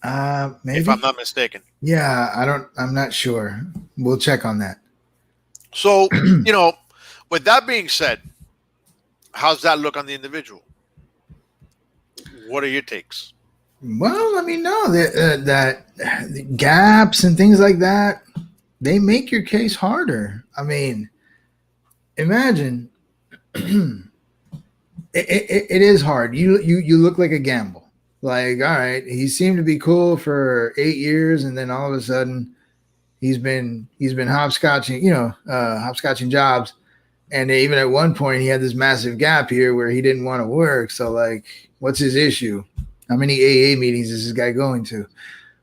Maybe. if I'm not mistaken. Yeah, I'm not sure. We'll check on that. So, with that being said, how's that look on the individual? What are your takes? Well, I mean, no, that the gaps and things like that, they make your case harder. I mean, imagine it is hard. You look like a gamble. Like, all right, he seemed to be cool for 8 years, and then all of a sudden, he's been hopscotching jobs, and even at one point, he had this massive gap here where he didn't want to work. So, like, what's his issue? How many AA meetings is this guy going to?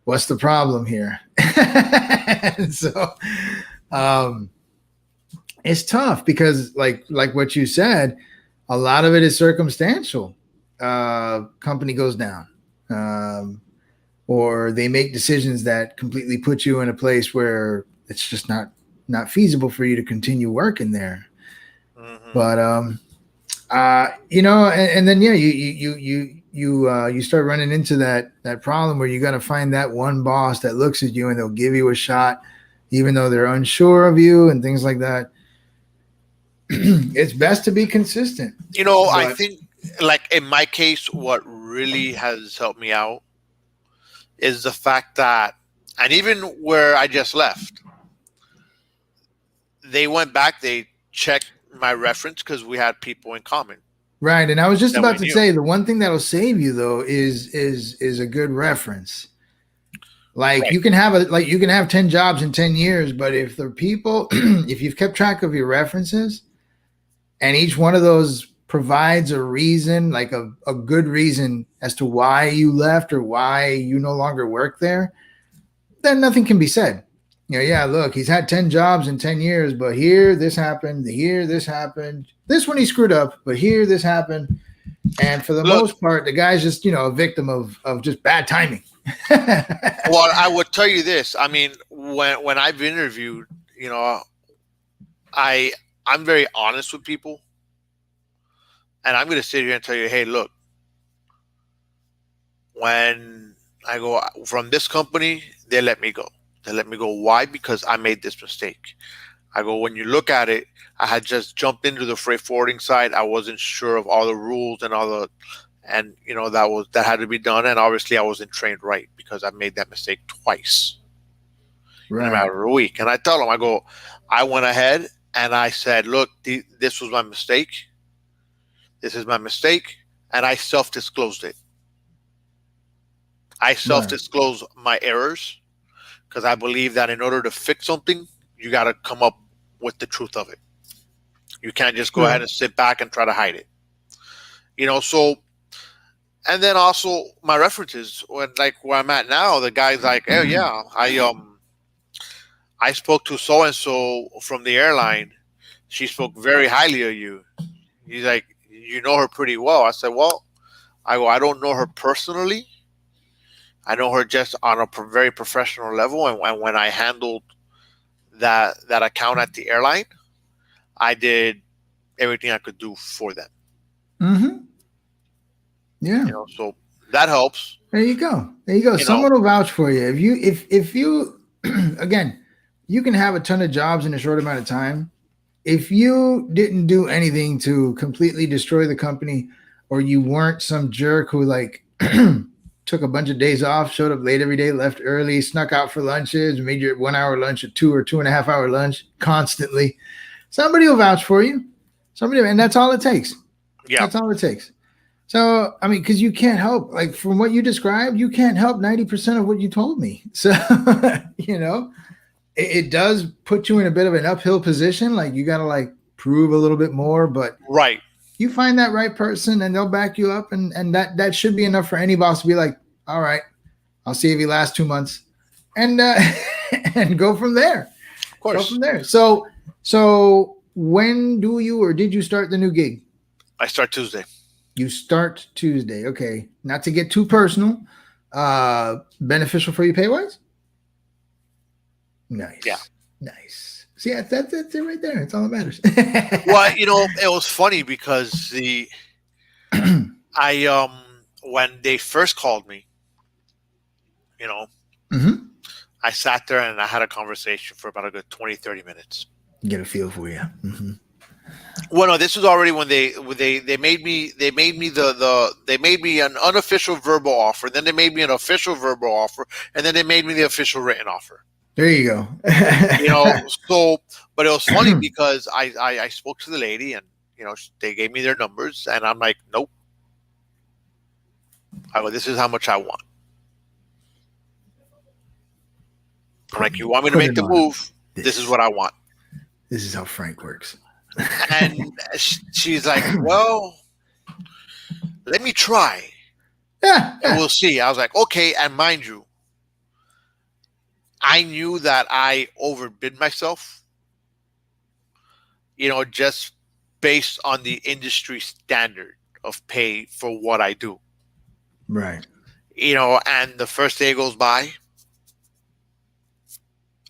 What's the problem here? So, it's tough because, like what you said, a lot of it is circumstantial. Company goes down, or they make decisions that completely put you in a place where it's just not feasible for you to continue working there. Mm-hmm. But and then you start running into that problem where you got to find that one boss that looks at you and they'll give you a shot, even though they're unsure of you and things like that. It's best to be consistent. I think, like in my case, what really has helped me out is the fact that, and even where I just left, they went back, they checked my reference because we had people in common. Right. And I was just about to say, the one thing that'll save you though is a good reference. Like, right. you can have 10 jobs in 10 years, but if the people, if you've kept track of your references and each one of those provides a reason, like a good reason as to why you left or why you no longer work there, then nothing can be said. Yeah, look, he's had 10 jobs in 10 years, but here this happened, here this happened. This one he screwed up, but here this happened. And for the most part, the guy's just, a victim of just bad timing. Well, I would tell you this. I mean, when I've interviewed, I'm very honest with people. And I'm going to sit here and tell you, hey, look, when I go from this company, they let me go. They let me go. Why? Because I made this mistake. I go, when you look at it, I had just jumped into the freight forwarding side. I wasn't sure of all the rules and that had to be done. And obviously I wasn't trained right because I made that mistake twice in a matter of a week. And I tell them, I go, I went ahead and I said, look, this was my mistake. This is my mistake. And I self-disclosed it. I self-disclosed my errors because I believe that in order to fix something, you got to come up with the truth of it. You can't just go ahead and sit back and try to hide it. So, and then also my references, where I'm at now, the guy's like, oh yeah, I spoke to so-and-so from the airline. She spoke very highly of you. He's like, you know her pretty well. I said, well, I don't know her personally. I know her just on a very professional level. And when I handled that account at the airline, I did everything I could do for them. Mm-hmm. Yeah. So that helps. There you go. Someone will vouch for you. If you again, you can have a ton of jobs in a short amount of time. If you didn't do anything to completely destroy the company, or you weren't some jerk who took a bunch of days off, showed up late every day, left early, snuck out for lunches, made your 1 hour lunch a 2 or 2.5 hour lunch constantly, somebody will vouch for you. And that's all it takes. Yeah. That's all it takes. So, I mean, because you can't help, from what you described, you can't help 90% of what you told me. So, it does put you in a bit of an uphill position. Like, you got to prove a little bit more, but right. You find that right person and they'll back you up. And that should be enough for any boss to be like, all right, I'll see if he lasts 2 months and go from there. Of course. Go from there. So when did you start the new gig? I start Tuesday. You start Tuesday. Okay. Not to get too personal. Beneficial for you pay-wise? Nice. Yeah. Nice. See, that's it right there. It's all that matters. Well, it was funny because when they first called me, You know, Mm-hmm. I sat there and I had a conversation for about a good 20, 30 minutes. Get a feel for you. Mm-hmm. Well, no, this was already when they made me they made me an unofficial verbal offer. Then they made me an official verbal offer, and then they made me the official written offer. There you go. You know, so but it was funny because I spoke to the lady and they gave me their numbers and I'm like, nope. I go, this is how much I want. I'm like, you want me to make the move? This is what I want. This is how Frank works. And she's like, well, let me try. Yeah, and we'll see. I was like, okay. And mind you, I knew that I overbid myself, just based on the industry standard of pay for what I do. Right. And the first day goes by,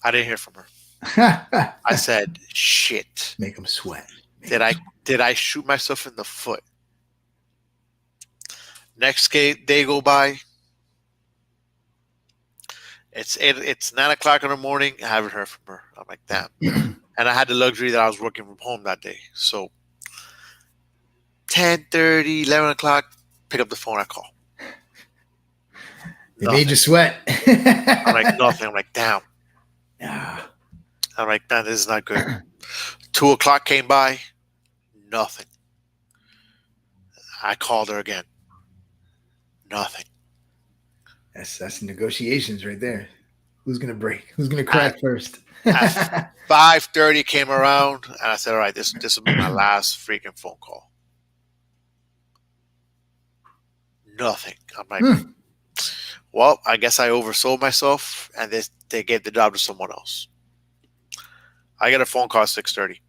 I didn't hear from her. I said, shit. Make them sweat. Did I shoot myself in the foot? Next day go by. It's 9:00 in the morning. I haven't heard from her. I'm like, damn. And I had the luxury that I was working from home that day. So 10:30, 11 o'clock, pick up the phone, I call. It made you sweat. I'm like, nothing. I'm like, damn. Yeah. I'm like, man, this is not good. 2 o'clock came by, nothing. I called her again. Nothing. That's negotiations right there. Who's gonna break? Who's gonna crack first? At 5:30 came around, and I said, all right, this will be my last freaking phone call. Nothing. I'm like, well, I guess I oversold myself, and they gave the job to someone else. I get a phone call at 6:30.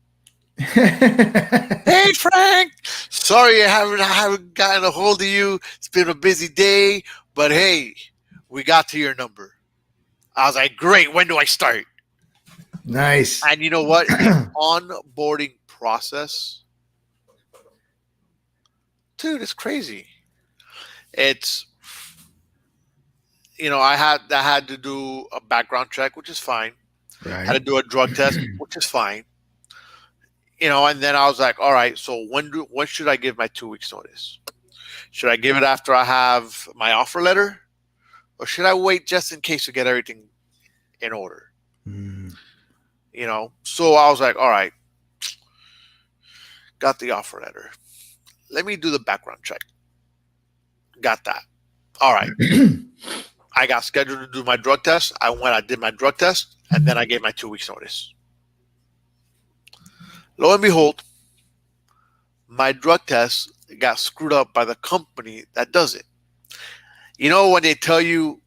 Hey, Frank. Sorry I haven't gotten a hold of you. It's been a busy day, but hey, we got to your number. I was like, great. When do I start? Nice. And you know what? The onboarding process, dude, it's crazy. It's, I had to do a background check, which is fine. Right. I had to do a drug test, which is fine. And then I was like, all right, so when should I give my 2 weeks notice? Should I give it after I have my offer letter? Or should I wait just in case to get everything in order? So I was like, all right, got the offer letter. Let me do the background check. Got that. All right. I got scheduled to do my drug test. I did my drug test, and then I gave my 2 weeks notice. Lo and behold, my drug test got screwed up by the company that does it. When they tell you,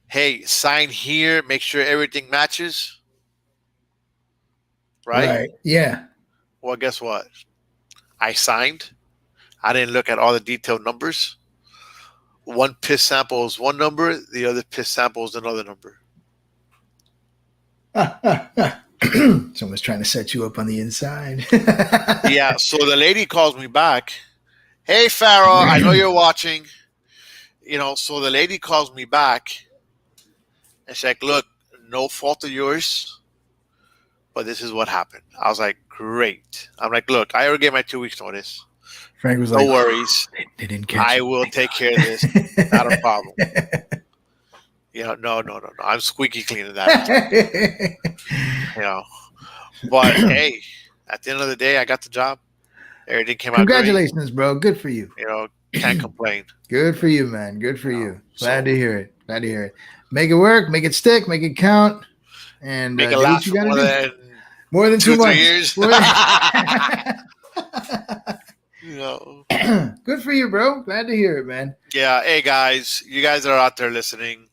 hey, sign here, make sure everything matches? Right? Yeah. Well, guess what? I signed. I didn't look at all the detailed numbers. One piss sample is one number. The other piss sample is another number. Someone's trying to set you up on the inside. Yeah. So the lady calls me back. Hey, Farrell, I know you're watching. So the lady calls me back. And she's like, look, no fault of yours, but this is what happened. I was like, great. I'm like, look, I already gave my 2 weeks notice. Frank was no like, worries. They didn't catch I you. will take care of this. Not a problem. No. I'm squeaky clean in that. But hey, at the end of the day, I got the job. Everything came out great. Congratulations, bro. Good for you. Can't complain. Good for you, man. Good for you. Glad to hear it. Make it work. Make it stick. Make it count. And make it last more than 2 months. 3 years. Good for you, bro. Glad to hear it, man. Yeah. Hey, guys, you guys that are out there listening,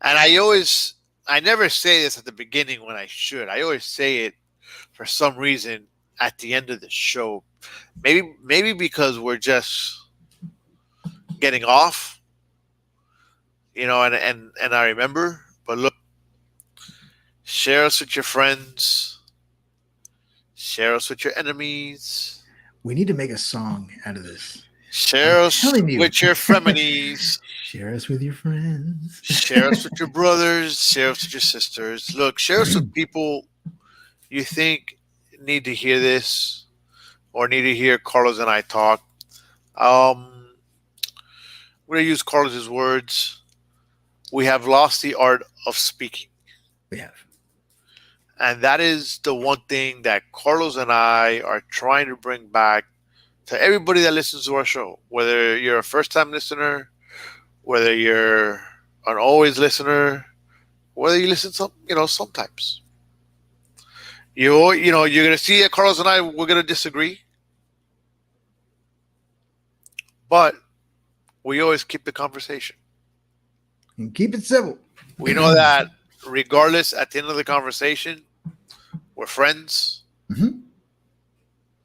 and I never say this at the beginning when I should. I always say it for some reason at the end of the show. Maybe because we're just getting off, and I remember. But look, share us with your friends. Share us with your enemies. We need to make a song out of this. Share us telling you. with your frenemies. Share us with your friends. Share us with your brothers. Share us with your sisters. Look, share us with people you think need to hear this or need to hear Carlos and I talk. I'm going to use Carlos's words. We have lost the art of speaking. We have. And that is the one thing that Carlos and I are trying to bring back to everybody that listens to our show. Whether you're a first-time listener, whether you're an always listener, whether you listen sometimes. You're going to see that Carlos and I, we're going to disagree. But we always keep the conversation. And keep it civil. We know that regardless, at the end of the conversation, we're friends. Mm-hmm.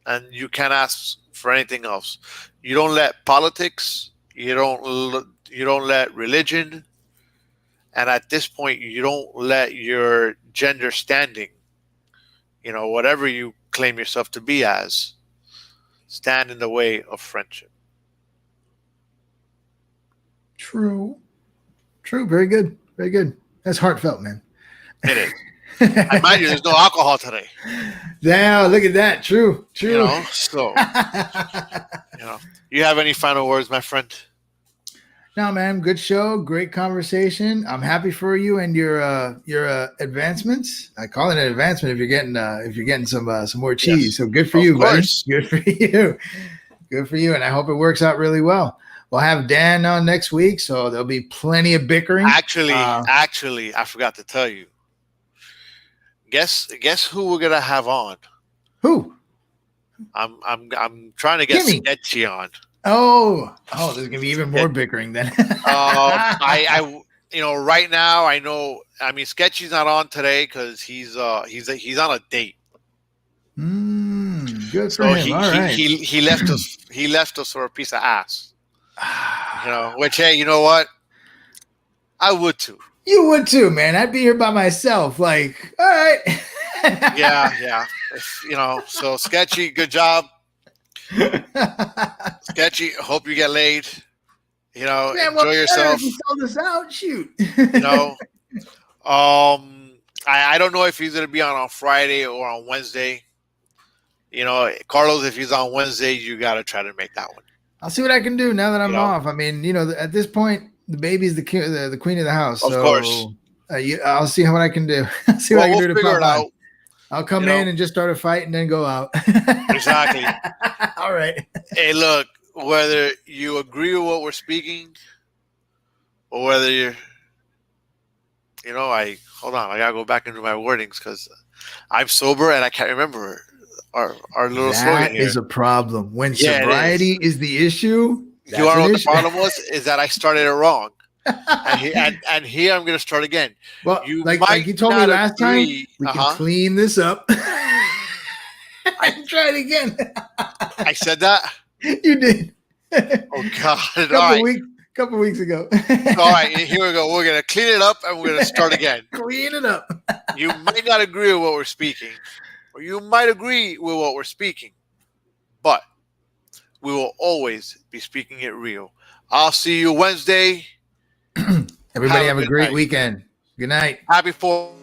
And you can't ask for anything else. You don't let politics, you don't let religion, and at this point, you don't let your gender standing, whatever you claim yourself to be as, stand in the way of friendship. True. Very good. Very good. That's heartfelt, man. It is. And mind you, there's no alcohol today. Now, look at that. True. So, you have any final words, my friend? No, man. Good show. Great conversation. I'm happy for you and your advancements. I call it an advancement if you're getting some more cheese. Yes. So good for you, buddy. Good for you. Good for you. And I hope it works out really well. We'll have Dan on next week, so there'll be plenty of bickering. Actually, I forgot to tell you. Guess who we're gonna have on? Who? I'm trying to get Sketchy on. Oh, there's gonna be even more bickering then. I right now I know. I mean, Sketchy's not on today because he's on a date. Good for him. All right. He left us. He left us for a piece of ass. Which, hey, you know what? I would too. You would too, man. I'd be here by myself. Like, all right. Yeah. So Sketchy, good job. Sketchy, hope you get laid. Man, enjoy yourself. You sold us out. Shoot. I don't know if he's gonna be on Friday or on Wednesday. Carlos, if he's on Wednesday, you gotta try to make that one. I'll see what I can do now that I'm off. I mean, at this point, the baby's the queen of the house. Of course. I'll see what I can do. I'll see what I can do to figure it out. I'll come in and just start a fight and then go out. Exactly. All right. Hey, look, whether you agree with what we're speaking or whether you're, hold on, I got to go back into my wordings because I'm sober and I can't remember our little slogan here. That is a problem. When sobriety is the issue. You want to know what the problem was? Is that I started it wrong. and here I'm going to start again. Well, like you told me last time, we can clean this up. I can try it again. I said that? You did. Oh, God. Couple weeks ago. All right, here we go. We're going to clean it up and we're going to start again. Clean it up. You might not agree with what we're speaking, or you might agree with what we're speaking, but we will always be speaking it real. I'll see you Wednesday. Everybody have a great weekend. Good night. Happy 4th.